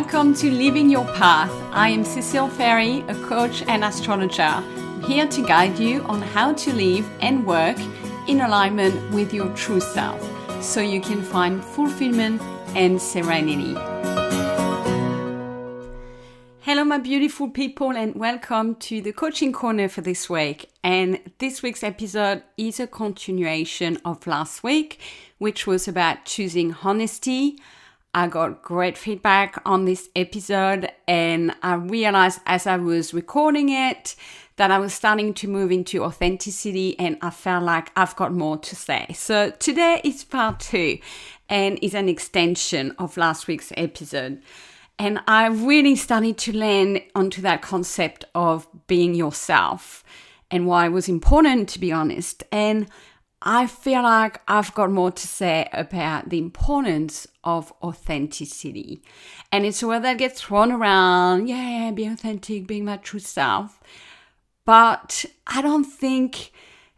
Welcome to Living Your Path. I am Cecile Ferry, a coach and astrologer. I'm here to guide you on how to live and work in alignment with your true self so you can find fulfillment and serenity. Hello, my beautiful people, and welcome to the Coaching Corner for this week. And this week's episode is a continuation of last week, which was about choosing honesty. I got great feedback on this episode, and I realized as I was recording it that I was starting to move into authenticity, and I felt like I've got more to say. So today is part 2 and is an extension of last week's episode. And I really started to land onto that concept of being yourself and why it was important to be honest. And I feel like I've got more to say about the importance of authenticity. And it's a word that gets thrown around, being authentic, being my true self. But I don't think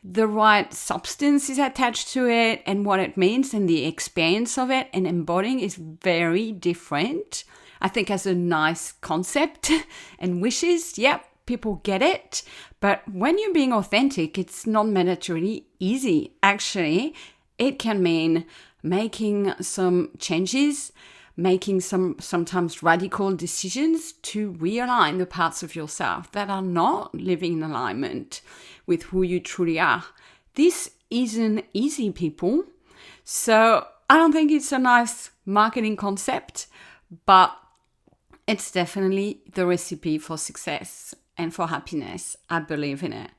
the right substance is attached to it, and what it means and the experience of it and embodying is very different. I think as a nice concept and wishes, people get it. But when you're being authentic, it's not mandatorily easy. Actually, it can mean making some changes, making sometimes radical decisions to realign the parts of yourself that are not living in alignment with who you truly are. This isn't easy, people. So I don't think it's a nice marketing concept, but it's definitely the recipe for success and for happiness. I believe in it.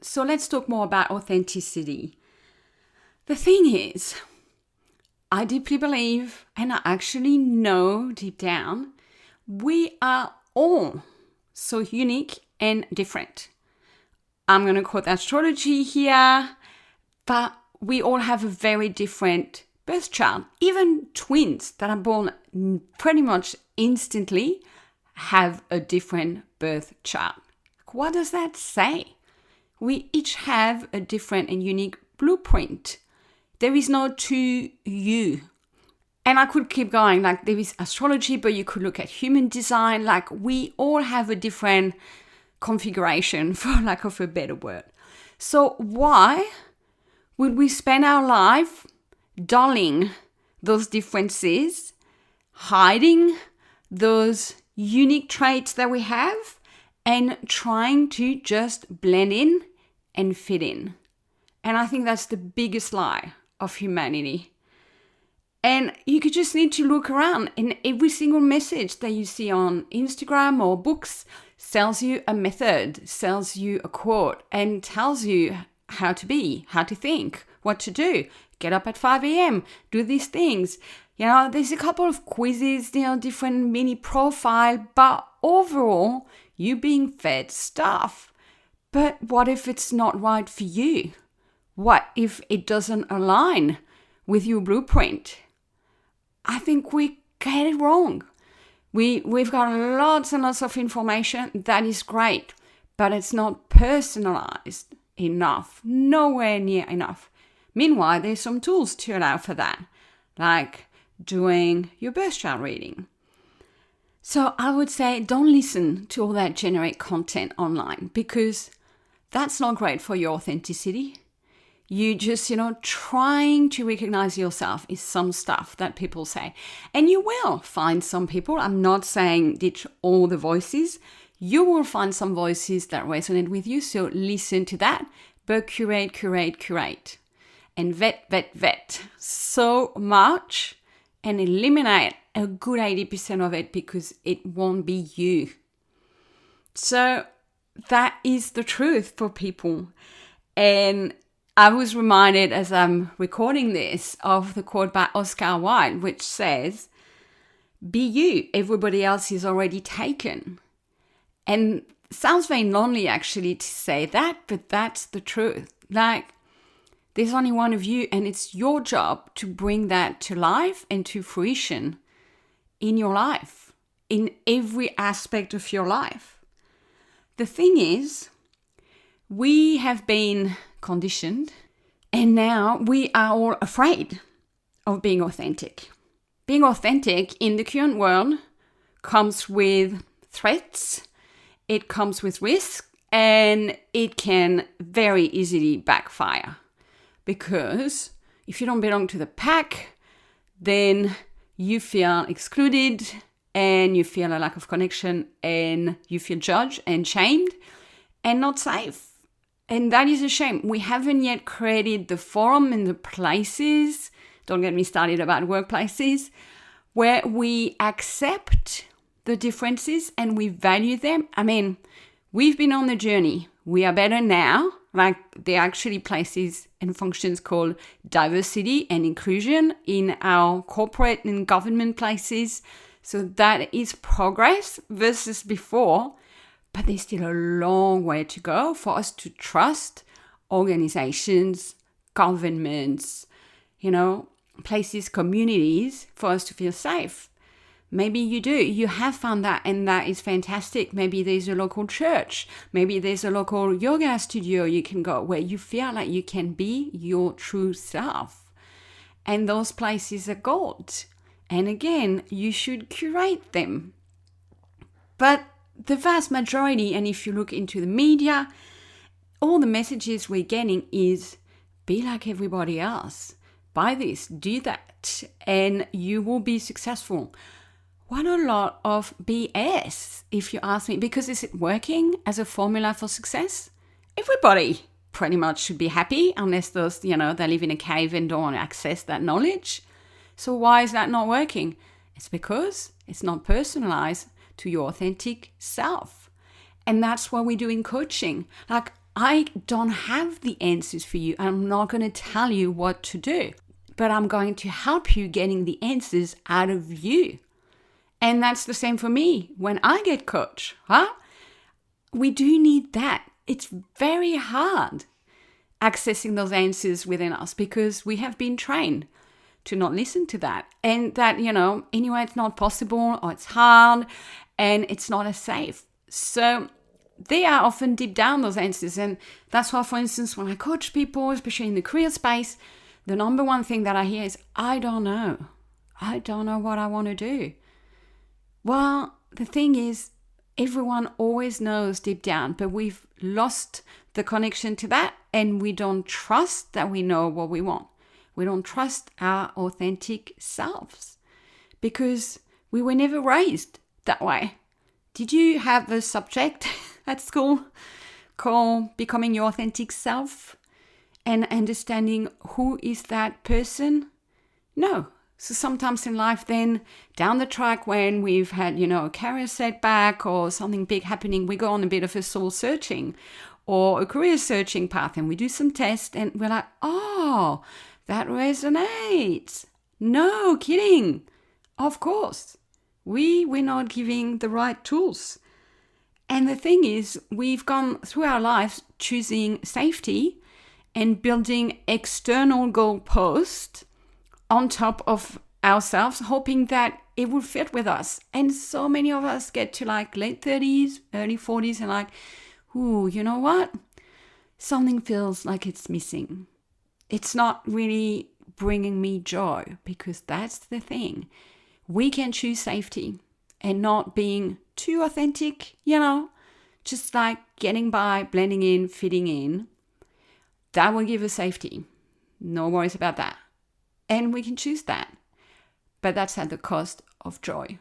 So let's talk more about authenticity. The thing is, I deeply believe, and I actually know deep down, we are all so unique and different. I'm going to quote astrology here, but we all have a very different birth chart. Even twins that are born pretty much instantly have a different birth chart. What does that say? We each have a different and unique blueprint. There is no two you. And I could keep going, like there is astrology, but you could look at human design. Like we all have a different configuration, for lack of a better word. So why would we spend our life dulling those differences, hiding those unique traits that we have, and trying to just blend in and fit in? And I think that's the biggest lie of humanity. And you could just need to look around, and every single message that you see on Instagram or books sells you a method, sells you a quote, and tells you how to be, how to think, what to do. Get up at 5 a.m., do these things. There's a couple of quizzes, different mini profile, but overall, you're being fed stuff. But what if it's not right for you? What if it doesn't align with your blueprint? I think we get it wrong. We've got lots and lots of information. That is great, but it's not personalized enough, nowhere near enough. Meanwhile, there's some tools to allow for that, like doing your birth chart reading. So I would say don't listen to all that generic content online, because that's not great for your authenticity. You just, trying to recognize yourself is some stuff that people say. And you will find some people, I'm not saying ditch all the voices, you will find some voices that resonate with you, so listen to that, but curate. And vet so much and eliminate a good 80% of it, because it won't be you. So that is the truth for people. And I was reminded as I'm recording this of the quote by Oscar Wilde, which says, "Be you, everybody else is already taken." And it sounds very lonely actually to say that, but that's the truth. Like, there's only one of you, and it's your job to bring that to life and to fruition in your life, in every aspect of your life. The thing is, we have been conditioned, and now we are all afraid of being authentic. Being authentic in the current world comes with threats, it comes with risk, and it can very easily backfire. Because if you don't belong to the pack, then you feel excluded and you feel a lack of connection and you feel judged and shamed and not safe. And that is a shame. We haven't yet created the forum and the places, don't get me started about workplaces, where we accept the differences and we value them. I mean, we've been on the journey. We are better now. Like, there are actually places and functions called diversity and inclusion in our corporate and government places. So that is progress versus before. But there's still a long way to go for us to trust organizations, governments, places, communities, for us to feel safe. Maybe you do. You have found that, and that is fantastic. Maybe there's a local church. Maybe there's a local yoga studio you can go where you feel like you can be your true self. And those places are gold. And again, you should curate them. But the vast majority, and if you look into the media, all the messages we're getting is be like everybody else. Buy this, do that, and you will be successful. What a lot of BS, if you ask me, because is it working as a formula for success? Everybody pretty much should be happy unless those, they live in a cave and don't want to access that knowledge. So why is that not working? It's because it's not personalized to your authentic self. And that's what we do in coaching. Like, I don't have the answers for you. I'm not going to tell you what to do, but I'm going to help you getting the answers out of you. And that's the same for me when I get coached, We do need that. It's very hard accessing those answers within us because we have been trained to not listen to that. And that, anyway, it's not possible or it's hard and it's not as safe. So they are often deep down, those answers. And that's why, for instance, when I coach people, especially in the career space, the number one thing that I hear is, I don't know. I don't know what I want to do. Well, the thing is, everyone always knows deep down, but we've lost the connection to that and we don't trust that we know what we want. We don't trust our authentic selves because we were never raised that way. Did you have a subject at school called Becoming Your Authentic Self and understanding who is that person? No. So sometimes in life then, down the track when we've had, a career setback or something big happening, we go on a bit of a soul searching or a career searching path and we do some tests and we're like, oh, that resonates. No kidding. Of course. We're not giving the right tools. And the thing is, we've gone through our lives choosing safety and building external goalposts on top of ourselves, hoping that it will fit with us. And so many of us get to late 30s, early 40s and ooh, you know what? Something feels like it's missing. It's not really bringing me joy because that's the thing. We can choose safety and not being too authentic, just getting by, blending in, fitting in. That will give us safety. No worries about that. And we can choose that. But that's at the cost of joy.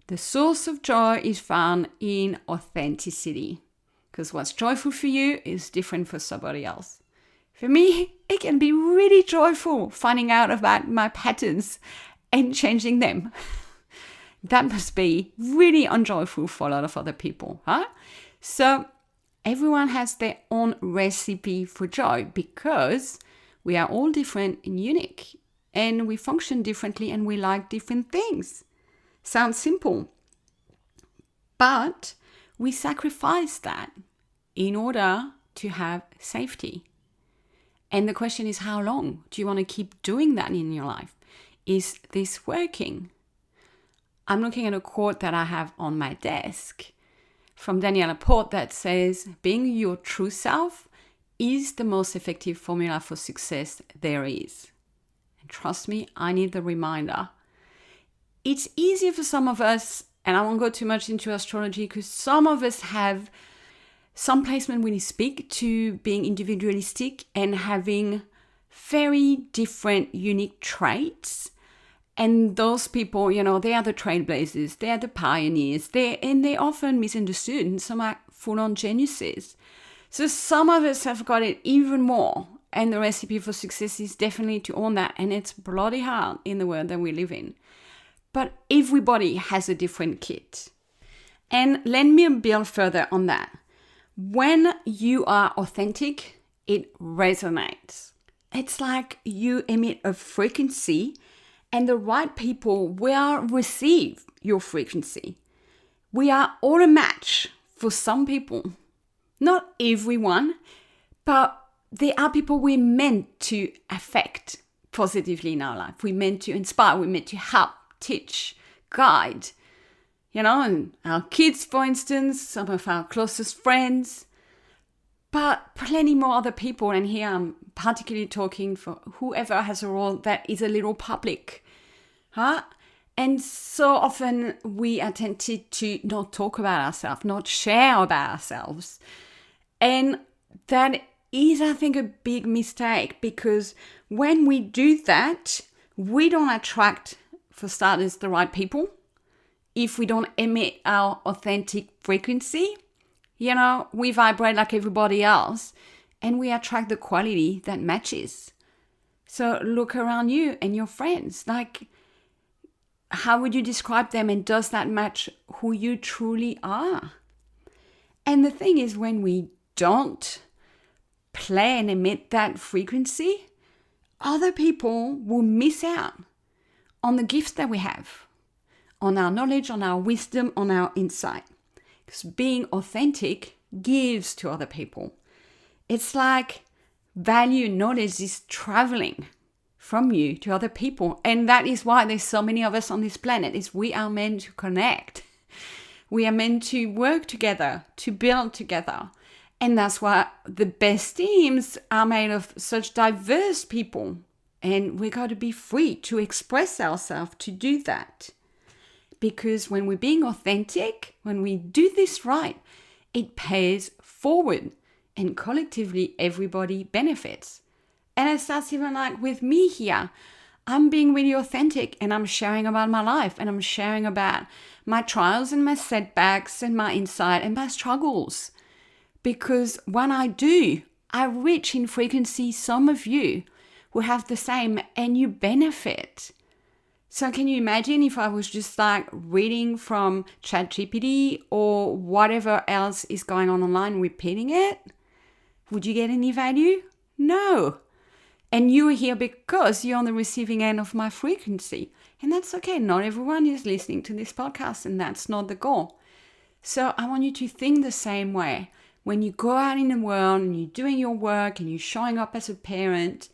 The source of joy is found in authenticity. Because what's joyful for you is different for somebody else. For me, it can be really joyful finding out about my patterns and changing them. That must be really unjoyful for a lot of other people, So everyone has their own recipe for joy because we are all different and unique and we function differently and we like different things. Sounds simple, but we sacrifice that in order to have safety. And the question is, how long do you want to keep doing that in your life? Is this working? I'm looking at a quote that I have on my desk from Danielle Laporte that says, being your true self is the most effective formula for success there is. And trust me, I need the reminder. It's easier for some of us and I won't go too much into astrology because some of us have some placement really speak to being individualistic and having very different, unique traits. And those people, they are the trailblazers, they are the pioneers, and they're often misunderstood, and some are full-on geniuses. So some of us have got it even more, and the recipe for success is definitely to own that, and it's bloody hard in the world that we live in. But everybody has a different kit. And let me build further on that. When you are authentic, it resonates. It's like you emit a frequency, and the right people will receive your frequency. We are all a match for some people. Not everyone, but there are people we're meant to affect positively in our life. We're meant to inspire, we're meant to help, teach, guide. And our kids, for instance, some of our closest friends, but plenty more other people. And here I'm particularly talking for whoever has a role that is a little public. And so often we are tempted to not talk about ourselves, not share about ourselves. And that is, I think, a big mistake, because when we do that, we don't attract, for starters, the right people. If we don't emit our authentic frequency, we vibrate like everybody else, and we attract the quality that matches. So look around you and your friends. Like, how would you describe them, and does that match who you truly are? And the thing is, when we don't play and emit that frequency, other people will miss out on the gifts that we have, on our knowledge, on our wisdom, on our insight. Because being authentic gives to other people. It's like value, knowledge is traveling from you to other people. And that is why there's so many of us on this planet, is we are meant to connect. We are meant to work together, to build together. And that's why the best teams are made of such diverse people. And we got to be free to express ourselves to do that. Because when we're being authentic, when we do this right, it pays forward. And collectively, everybody benefits. And it starts even like with me here. I'm being really authentic, and I'm sharing about my life, and I'm sharing about my trials and my setbacks and my insight and my struggles. Because when I do, I reach in frequency some of you who have the same, and you benefit. So can you imagine if I was just like reading from ChatGPT or whatever else is going on online, repeating it? Would you get any value? No. And you are here because you're on the receiving end of my frequency. And that's okay. Not everyone is listening to this podcast, and that's not the goal. So I want you to think the same way. When you go out in the world and you're doing your work and you're showing up as a parent,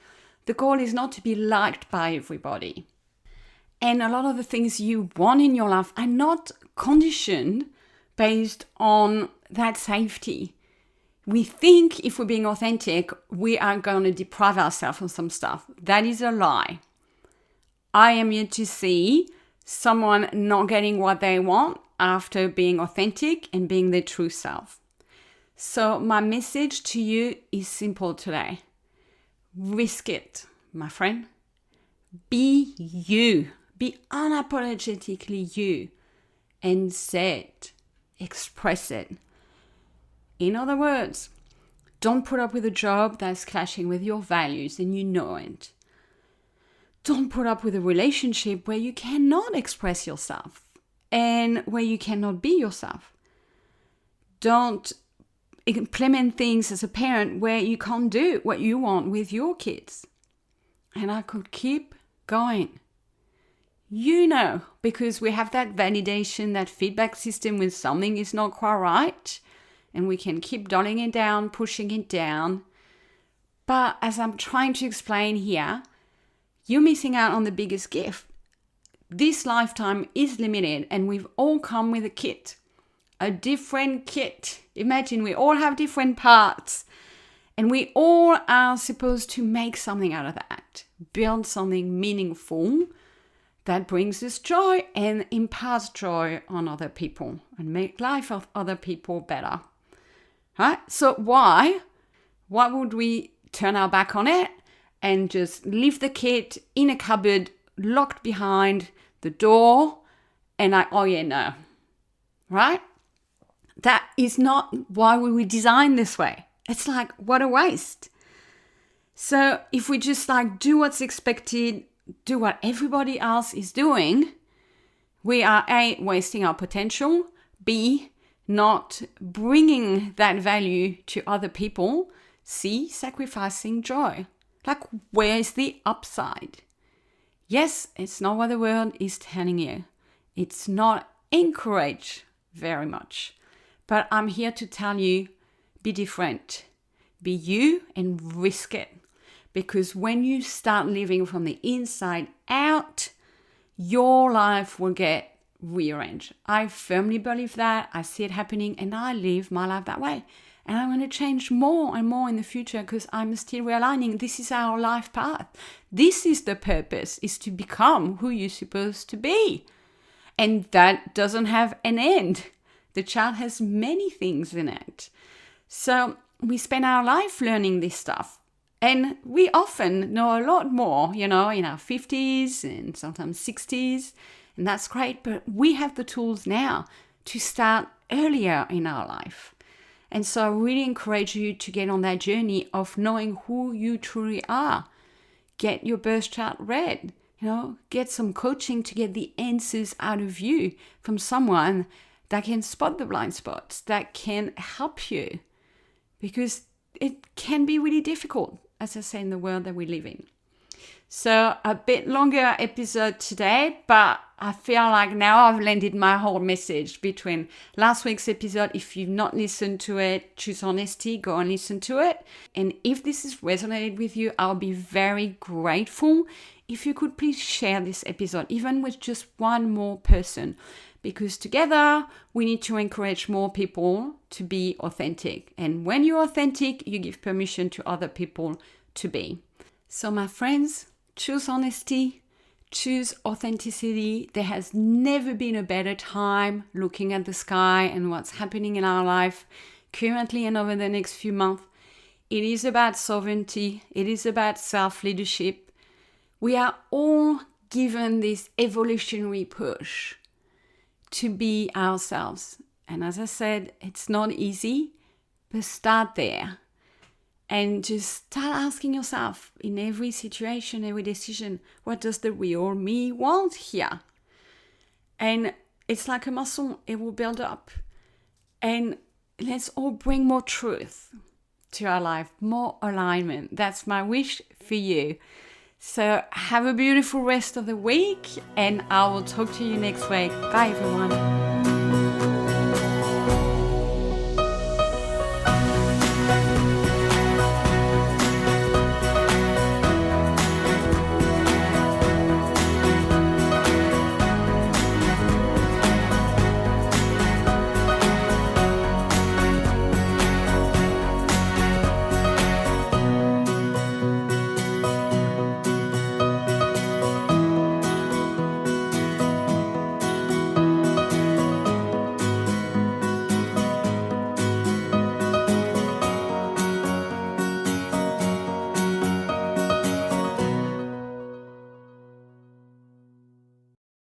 the goal is not to be liked by everybody. And a lot of the things you want in your life are not conditioned based on that safety. We think if we're being authentic, we are going to deprive ourselves of some stuff. That is a lie. I am here to see someone not getting what they want after being authentic and being their true self. So my message to you is simple today. Risk it, my friend. Be you. Be unapologetically you. And say it. Express it. In other words, don't put up with a job that's clashing with your values and you know it. Don't put up with a relationship where you cannot express yourself and where you cannot be yourself. Don't implement things as a parent where you can't do what you want with your kids. And I could keep going. You know, because we have that validation, that feedback system when something is not quite right. And we can keep dulling it down, pushing it down. But as I'm trying to explain here, you're missing out on the biggest gift. This lifetime is limited, and we've all come with a kit. A different kit. Imagine we all have different parts. And we all are supposed to make something out of that. Build something meaningful that brings us joy and imparts joy on other people and make life of other people better. Right? So why would we turn our back on it and just leave the kit in a cupboard, locked behind the door, and no. Right? That is not why we were designed this way. It's like, what a waste. So if we just do what's expected, do what everybody else is doing, we are A, wasting our potential, B, not bringing that value to other people, C, sacrificing joy. Where's the upside? Yes, it's not what the world is telling you. It's not encouraged very much. But I'm here to tell you, be different. Be you and risk it. Because when you start living from the inside out, your life will get rearranged. I firmly believe that. I see it happening and I live my life that way. And I'm going to change more and more in the future because I'm still realigning. This is our life path. This is the purpose, is to become who you're supposed to be. And that doesn't have an end. The child has many things in it. So we spend our life learning this stuff. And we often know a lot more, in our 50s and sometimes 60s. And that's great. But we have the tools now to start earlier in our life. And so I really encourage you to get on that journey of knowing who you truly are. Get your birth chart read. Get some coaching to get the answers out of you from someone that can spot the blind spots, that can help you. Because it can be really difficult, as I say, in the world that we live in. So a bit longer episode today, but I feel like now I've landed my whole message between last week's episode. If you've not listened to it, Choose Honesty, go and listen to it. And if this has resonated with you, I'll be very grateful if you could please share this episode, even with just one more person. Because together, we need to encourage more people to be authentic. And when you're authentic, you give permission to other people to be. So my friends, choose honesty, choose authenticity. There has never been a better time looking at the sky and what's happening in our life currently and over the next few months. It is about sovereignty. It is about self-leadership. We are all given this evolutionary push to be ourselves. And as I said, it's not easy, but start there. And just start asking yourself in every situation, every decision, what does the real me want here? And it's like a muscle, it will build up. And let's all bring more truth to our life, more alignment. That's my wish for you. So have a beautiful rest of the week, and I will talk to you next week. Bye, everyone.